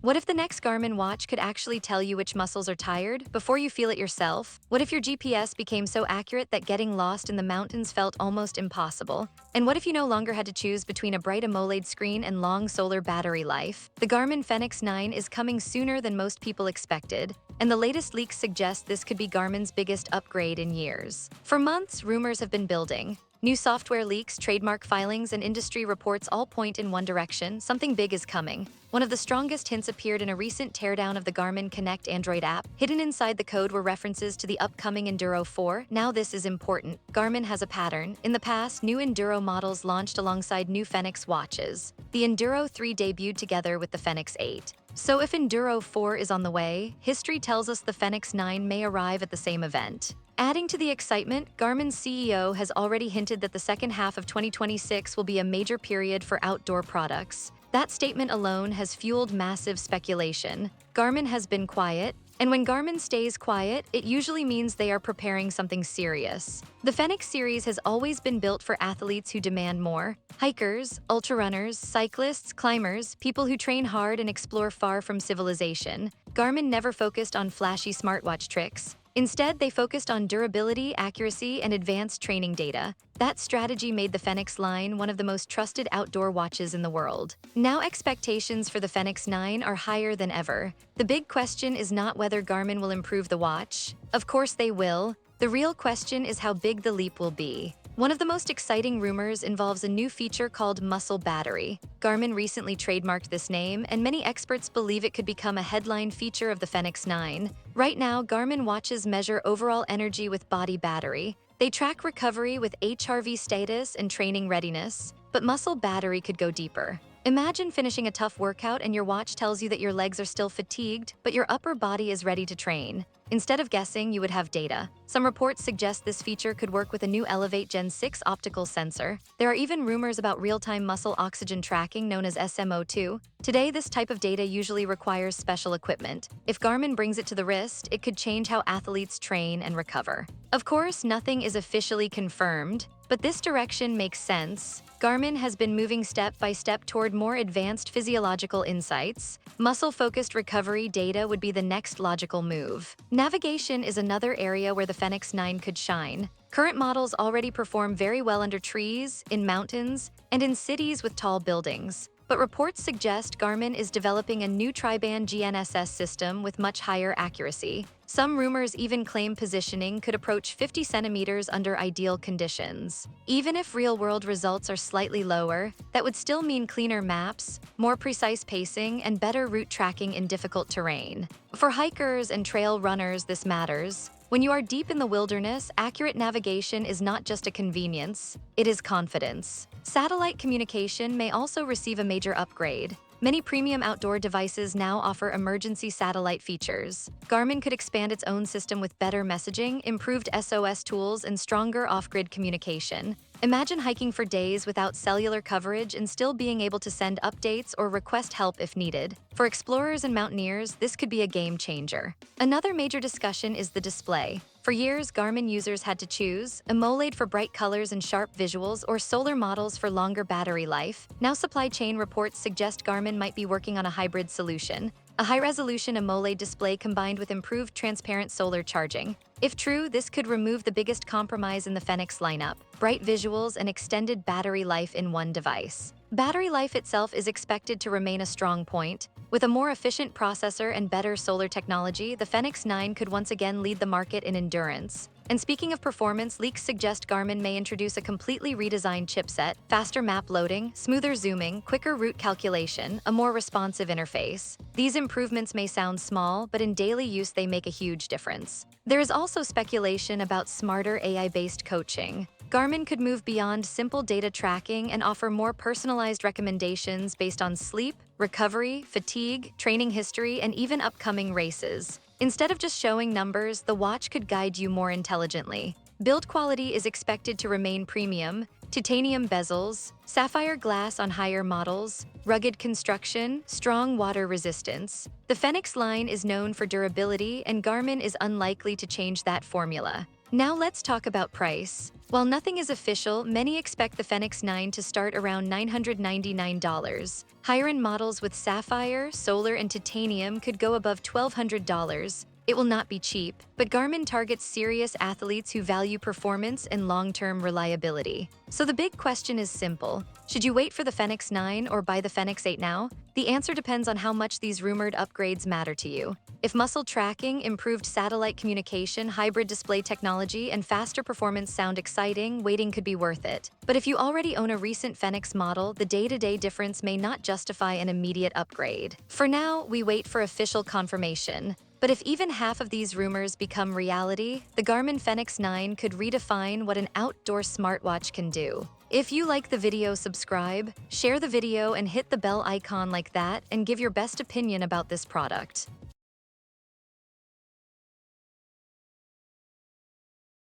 What if the next Garmin watch could actually tell you which muscles are tired before you feel it yourself? What if your GPS became so accurate that getting lost in the mountains felt almost impossible? And what if you no longer had to choose between a bright AMOLED screen and long solar battery life? The Garmin Fenix 9 is coming sooner than most people expected, and the latest leaks suggest this could be Garmin's biggest upgrade in years. For months, rumors have been building. New software leaks, trademark filings, and industry reports all point in one direction: something big is coming. One of the strongest hints appeared in a recent teardown of the Garmin Connect Android app. Hidden inside the code were references to the upcoming Enduro 4. Now this is important. Garmin has a pattern. In the past, new Enduro models launched alongside new Fenix watches. The Enduro 3 debuted together with the Fenix 8. So if Enduro 4 is on the way, history tells us the Fenix 9 may arrive at the same event. Adding to the excitement, Garmin's CEO has already hinted that the second half of 2026 will be a major period for outdoor products. That statement alone has fueled massive speculation. Garmin has been quiet, and when Garmin stays quiet, it usually means they are preparing something serious. The Fenix series has always been built for athletes who demand more: hikers, ultrarunners, cyclists, climbers, people who train hard and explore far from civilization. Garmin never focused on flashy smartwatch tricks. Instead, they focused on durability, accuracy, and advanced training data. That strategy made the Fenix line one of the most trusted outdoor watches in the world. Now expectations for the Fenix 9 are higher than ever. The big question is not whether Garmin will improve the watch. Of course they will. The real question is how big the leap will be. One of the most exciting rumors involves a new feature called muscle battery. Garmin recently trademarked this name, and many experts believe it could become a headline feature of the Fenix 9. Right now, Garmin watches measure overall energy with body battery. They track recovery with HRV status and training readiness, but muscle battery could go deeper. Imagine finishing a tough workout and your watch tells you that your legs are still fatigued, but your upper body is ready to train. Instead of guessing, you would have data. Some reports suggest this feature could work with a new Elevate Gen 6 optical sensor. There are even rumors about real-time muscle oxygen tracking known as SMO2. Today, this type of data usually requires special equipment. If Garmin brings it to the wrist, it could change how athletes train and recover. Of course, nothing is officially confirmed, but this direction makes sense. Garmin has been moving step by step toward more advanced physiological insights. Muscle-focused recovery data would be the next logical move. Navigation is another area where the Fenix 9 could shine. Current models already perform very well under trees, in mountains, and in cities with tall buildings. But reports suggest Garmin is developing a new tri-band GNSS system with much higher accuracy. Some rumors even claim positioning could approach 50 centimeters under ideal conditions. Even if real-world results are slightly lower, that would still mean cleaner maps, more precise pacing, and better route tracking in difficult terrain. For hikers and trail runners, this matters. When you are deep in the wilderness, accurate navigation is not just a convenience, it is confidence. Satellite communication may also receive a major upgrade. Many premium outdoor devices now offer emergency satellite features. Garmin could expand its own system with better messaging, improved SOS tools, and stronger off-grid communication. Imagine hiking for days without cellular coverage and still being able to send updates or request help if needed. For explorers and mountaineers, this could be a game changer. Another major discussion is the display. For years, Garmin users had to choose AMOLED for bright colors and sharp visuals or solar models for longer battery life. Now supply chain reports suggest Garmin might be working on a hybrid solution, a high-resolution AMOLED display combined with improved transparent solar charging. If true, this could remove the biggest compromise in the Fenix lineup: bright visuals and extended battery life in one device. Battery life itself is expected to remain a strong point. With a more efficient processor and better solar technology, the Fenix 9 could once again lead the market in endurance. And speaking of performance, leaks suggest Garmin may introduce a completely redesigned chipset: faster map loading, smoother zooming, quicker route calculation, a more responsive interface. These improvements may sound small, but in daily use they make a huge difference. There is also speculation about smarter AI-based coaching. Garmin could move beyond simple data tracking and offer more personalized recommendations based on sleep, recovery, fatigue, training history, and even upcoming races. Instead of just showing numbers, the watch could guide you more intelligently. Build quality is expected to remain premium: titanium bezels, sapphire glass on higher models, rugged construction, strong water resistance. The Fenix line is known for durability, and Garmin is unlikely to change that formula. Now let's talk about price. While nothing is official, many expect the Fenix 9 to start around $999. Higher-end models with sapphire, solar, and titanium could go above $1,200. It will not be cheap, but Garmin targets serious athletes who value performance and long-term reliability. So the big question is simple. Should you wait for the Fenix 9 or buy the Fenix 8 now? The answer depends on how much these rumored upgrades matter to you. If muscle tracking, improved satellite communication, hybrid display technology, and faster performance sound exciting, waiting could be worth it. But if you already own a recent Fenix model, the day-to-day difference may not justify an immediate upgrade. For now, we wait for official confirmation. But if even half of these rumors become reality, the Garmin Fenix 9 could redefine what an outdoor smartwatch can do. If you like the video, subscribe, share the video, and hit the bell icon like that, and give your best opinion about this product.